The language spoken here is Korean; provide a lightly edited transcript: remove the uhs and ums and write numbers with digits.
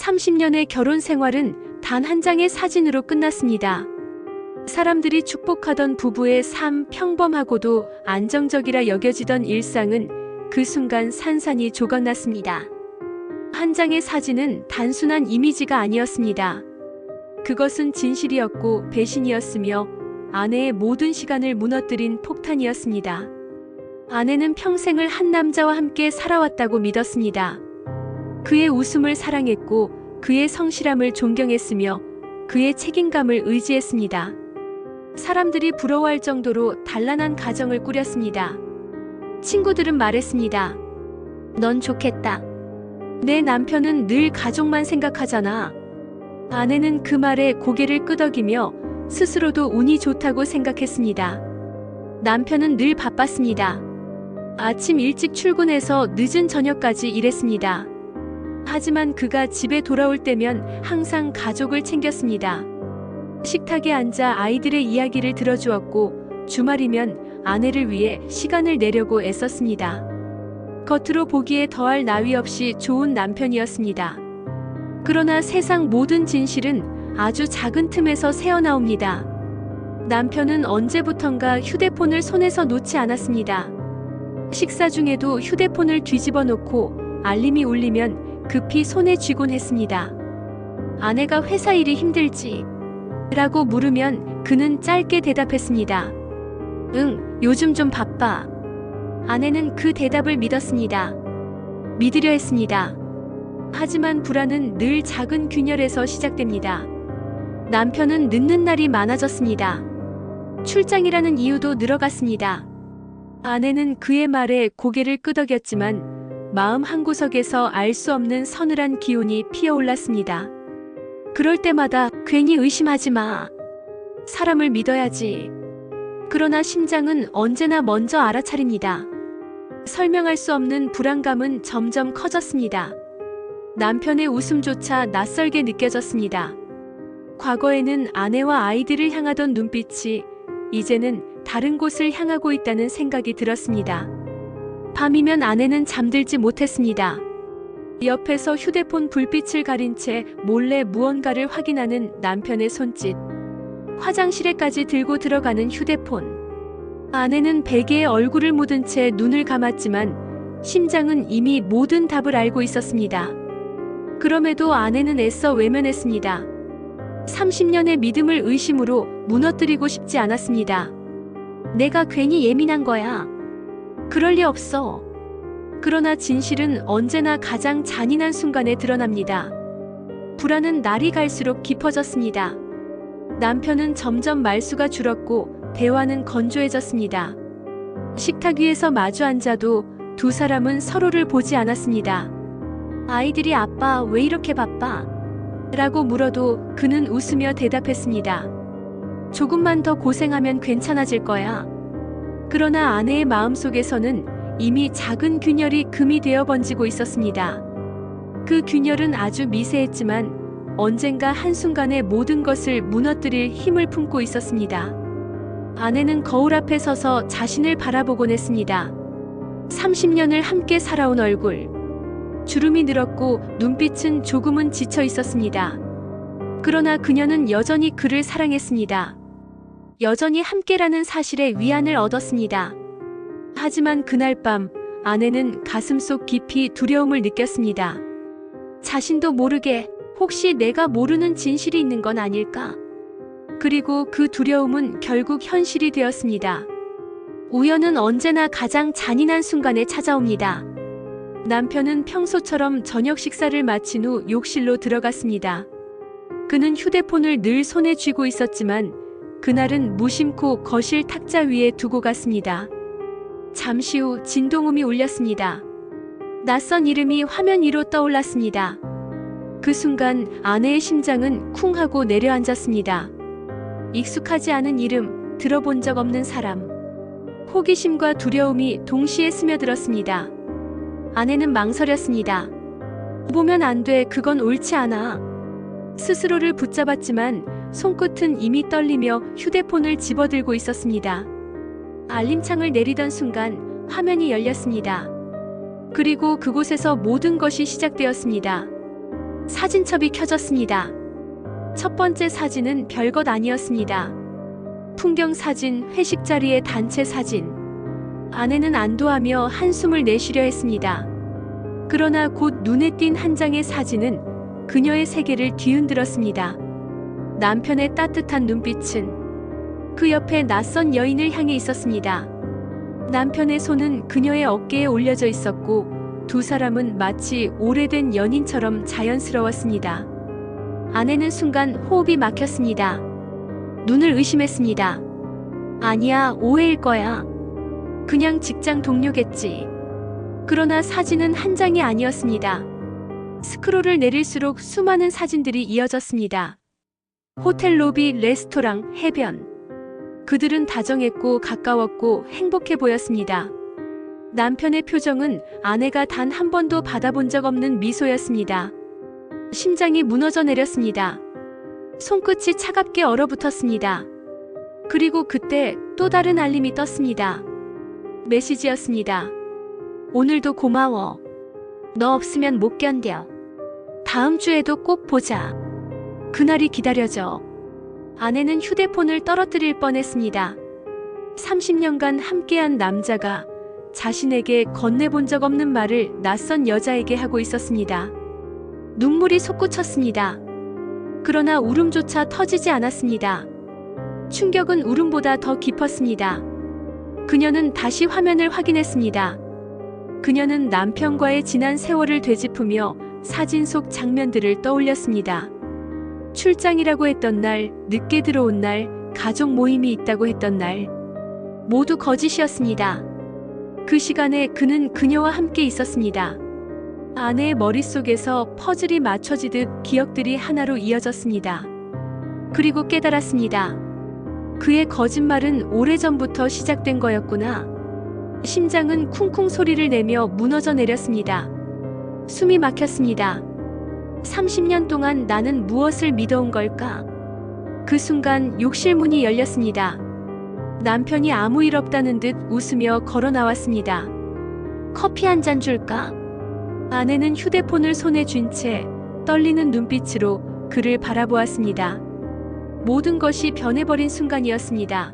30년의 결혼 생활은 단 한 장의 사진으로 끝났습니다. 사람들이 축복하던 부부의 삶, 평범하고도 안정적이라 여겨지던 일상은 그 순간 산산이 조각났습니다. 한 장의 사진은 단순한 이미지가 아니었습니다. 그것은 진실이었고 배신이었으며 아내의 모든 시간을 무너뜨린 폭탄이었습니다. 아내는 평생을 한 남자와 함께 살아왔다고 믿었습니다. 그의 웃음을 사랑했고 그의 성실함을 존경했으며 그의 책임감을 의지했습니다. 사람들이 부러워할 정도로 단란한 가정을 꾸렸습니다. 친구들은 말했습니다. 넌 좋겠다. 내 남편은 늘 가족만 생각하잖아. 아내는 그 말에 고개를 끄덕이며 스스로도 운이 좋다고 생각했습니다. 남편은 늘 바빴습니다. 아침 일찍 출근해서 늦은 저녁까지 일했습니다. 하지만 그가 집에 돌아올 때면 항상 가족을 챙겼습니다. 식탁에 앉아 아이들의 이야기를 들어주었고 주말이면 아내를 위해 시간을 내려고 애썼습니다. 겉으로 보기에 더할 나위 없이 좋은 남편이었습니다. 그러나 세상 모든 진실은 아주 작은 틈에서 새어나옵니다. 남편은 언제부턴가 휴대폰을 손에서 놓지 않았습니다. 식사 중에도 휴대폰을 뒤집어 놓고 알림이 울리면 급히 손에 쥐곤 했습니다. 아내가 회사 일이 힘들지? 라고 물으면 그는 짧게 대답했습니다. 응, 요즘 좀 바빠. 아내는 그 대답을 믿었습니다. 믿으려 했습니다. 하지만 불안은 늘 작은 균열에서 시작됩니다. 남편은 늦는 날이 많아졌습니다. 출장이라는 이유도 늘어갔습니다. 아내는 그의 말에 고개를 끄덕였지만 마음 한구석에서 알 수 없는 서늘한 기운이 피어올랐습니다. 그럴 때마다 괜히 의심하지 마. 사람을 믿어야지. 그러나 심장은 언제나 먼저 알아차립니다. 설명할 수 없는 불안감은 점점 커졌습니다. 남편의 웃음조차 낯설게 느껴졌습니다. 과거에는 아내와 아이들을 향하던 눈빛이 이제는 다른 곳을 향하고 있다는 생각이 들었습니다. 밤이면 아내는 잠들지 못했습니다. 옆에서 휴대폰 불빛을 가린 채 몰래 무언가를 확인하는 남편의 손짓. 화장실에까지 들고 들어가는 휴대폰. 아내는 베개에 얼굴을 묻은 채 눈을 감았지만 심장은 이미 모든 답을 알고 있었습니다. 그럼에도 아내는 애써 외면했습니다. 30년의 믿음을 의심으로 무너뜨리고 싶지 않았습니다. 내가 괜히 예민한 거야. 그럴 리 없어. 그러나 진실은 언제나 가장 잔인한 순간에 드러납니다. 불안은 날이 갈수록 깊어졌습니다. 남편은 점점 말수가 줄었고 대화는 건조해졌습니다. 식탁 위에서 마주 앉아도 두 사람은 서로를 보지 않았습니다. 아이들이 아빠 왜 이렇게 바빠? 라고 물어도 그는 웃으며 대답했습니다. 조금만 더 고생하면 괜찮아질 거야. 그러나 아내의 마음속에서는 이미 작은 균열이 금이 되어 번지고 있었습니다. 그 균열은 아주 미세했지만 언젠가 한순간에 모든 것을 무너뜨릴 힘을 품고 있었습니다. 아내는 거울 앞에 서서 자신을 바라보곤 했습니다. 30년을 함께 살아온 얼굴. 주름이 늘었고 눈빛은 조금은 지쳐 있었습니다. 그러나 그녀는 여전히 그를 사랑했습니다. 여전히 함께라는 사실에 위안을 얻었습니다. 하지만 그날 밤 아내는 가슴속 깊이 두려움을 느꼈습니다. 자신도 모르게 혹시 내가 모르는 진실이 있는 건 아닐까? 그리고 그 두려움은 결국 현실이 되었습니다. 우연은 언제나 가장 잔인한 순간에 찾아옵니다. 남편은 평소처럼 저녁 식사를 마친 후 욕실로 들어갔습니다. 그는 휴대폰을 늘 손에 쥐고 있었지만 그날은 무심코 거실 탁자 위에 두고 갔습니다. 잠시 후 진동음이 울렸습니다. 낯선 이름이 화면 위로 떠올랐습니다. 그 순간 아내의 심장은 쿵 하고 내려앉았습니다. 익숙하지 않은 이름, 들어본 적 없는 사람. 호기심과 두려움이 동시에 스며들었습니다. 아내는 망설였습니다. 보면 안 돼, 그건 옳지 않아. 스스로를 붙잡았지만 손끝은 이미 떨리며 휴대폰을 집어들고 있었습니다. 알림창을 내리던 순간 화면이 열렸습니다. 그리고 그곳에서 모든 것이 시작되었습니다. 사진첩이 켜졌습니다. 첫 번째 사진은 별것 아니었습니다. 풍경 사진, 회식 자리의 단체 사진. 아내는 안도하며 한숨을 내쉬려 했습니다. 그러나 곧 눈에 띈 한 장의 사진은 그녀의 세계를 뒤흔들었습니다. 남편의 따뜻한 눈빛은 그 옆에 낯선 여인을 향해 있었습니다. 남편의 손은 그녀의 어깨에 올려져 있었고 두 사람은 마치 오래된 연인처럼 자연스러웠습니다. 아내는 순간 호흡이 막혔습니다. 눈을 의심했습니다. 아니야, 오해일 거야. 그냥 직장 동료겠지. 그러나 사진은 한 장이 아니었습니다. 스크롤을 내릴수록 수많은 사진들이 이어졌습니다. 호텔 로비, 레스토랑, 해변. 그들은 다정했고 가까웠고 행복해 보였습니다. 남편의 표정은 아내가 단 한 번도 받아본 적 없는 미소였습니다. 심장이 무너져 내렸습니다. 손끝이 차갑게 얼어붙었습니다. 그리고 그때 또 다른 알림이 떴습니다. 메시지였습니다. 오늘도 고마워. 너 없으면 못 견뎌. 다음 주에도 꼭 보자. 그날이 기다려져. 아내는 휴대폰을 떨어뜨릴 뻔했습니다. 30년간 함께한 남자가 자신에게 건네본 적 없는 말을 낯선 여자에게 하고 있었습니다. 눈물이 솟구쳤습니다. 그러나 울음조차 터지지 않았습니다. 충격은 울음보다 더 깊었습니다. 그녀는 다시 화면을 확인했습니다. 그녀는 남편과의 지난 세월을 되짚으며 사진 속 장면들을 떠올렸습니다. 출장이라고 했던 날, 늦게 들어온 날, 가족 모임이 있다고 했던 날. 모두 거짓이었습니다. 그 시간에 그는 그녀와 함께 있었습니다. 아내의 머릿속에서 퍼즐이 맞춰지듯 기억들이 하나로 이어졌습니다. 그리고 깨달았습니다. 그의 거짓말은 오래전부터 시작된 거였구나. 심장은 쿵쿵 소리를 내며 무너져 내렸습니다. 숨이 막혔습니다. 30년 동안 나는 무엇을 믿어온 걸까? 그 순간 욕실 문이 열렸습니다. 남편이 아무 일 없다는 듯 웃으며 걸어 나왔습니다. 커피 한 잔 줄까? 아내는 휴대폰을 손에 쥔 채 떨리는 눈빛으로 그를 바라보았습니다. 모든 것이 변해버린 순간이었습니다.